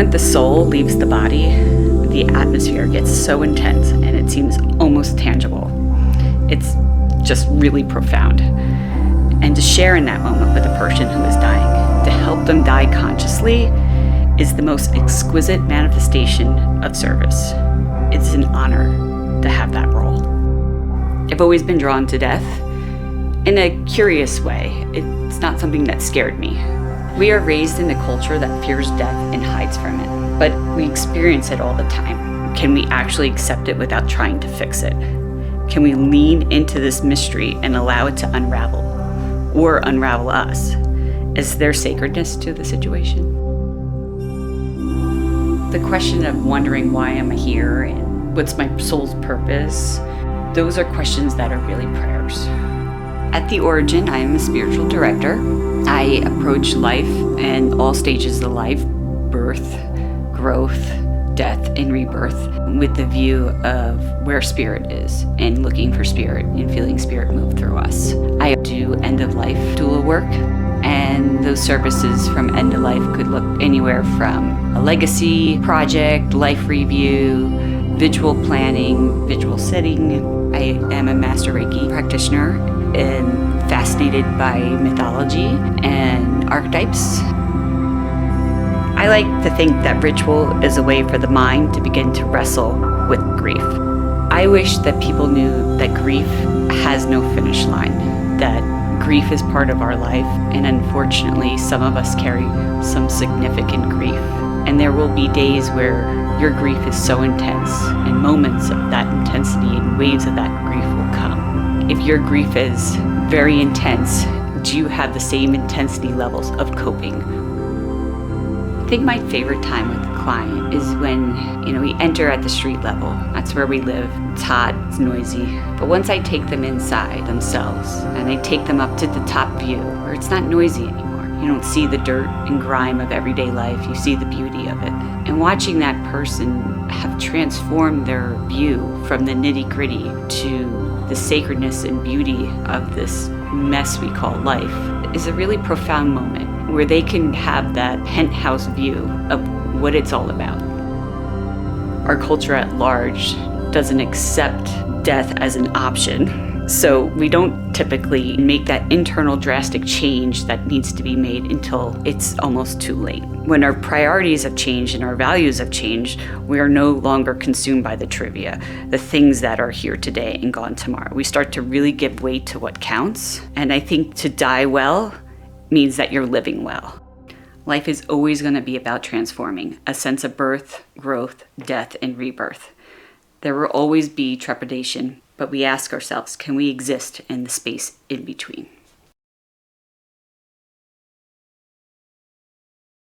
moment the soul leaves the body, the atmosphere gets so intense and it seems almost tangible. It's just really profound. And to share in that moment with a person who is dying, to help them die consciously, is the most exquisite manifestation of service. It's an honor to have that role. I've always been drawn to death in a curious way. It's not something that scared me. We are raised in a culture that fears death and hides from it, but we experience it all the time. Can we actually accept it without trying to fix it? Can we lean into this mystery and allow it to unravel, or unravel us? Is there sacredness to the situation? The question of wondering why I'm here and what's my soul's purpose, those are questions that are really prayers. At the origin, I am a spiritual director. I approach life and all stages of life, birth, growth, death, and rebirth, with the view of where spirit is and looking for spirit and feeling spirit move through us. I do end-of-life doula work, and those services from end of life could look anywhere from a legacy project, life review, visual planning, visual setting. I am a Master Reiki practitioner and fascinated by mythology and archetypes. I like to think that ritual is a way for the mind to begin to wrestle with grief. I wish that people knew that grief has no finish line, that grief is part of our life, and unfortunately, some of us carry some significant grief. And there will be days where your grief is so intense, and moments of that intensity and waves of that grief will come. If your grief is very intense, do you have the same intensity levels of coping? I think my favorite time with the client is when, we enter at the street level. That's where we live. It's hot, it's noisy. But once I take them inside themselves and I take them up to the top view where it's not noisy anymore. You don't see the dirt and grime of everyday life. You see the beauty of it. And watching that person have transformed their view from the nitty-gritty to the sacredness and beauty of this mess we call life is a really profound moment where they can have that penthouse view of what it's all about. Our culture at large doesn't accept death as an option, so we don't typically make that internal drastic change that needs to be made until it's almost too late. When our priorities have changed and our values have changed, we are no longer consumed by the trivia, the things that are here today and gone tomorrow. We start to really give weight to what counts, and I think to die well means that you're living well. Life is always going to be about transforming, a sense of birth, growth, death, and rebirth. There will always be trepidation, but we ask ourselves, can we exist in the space in between?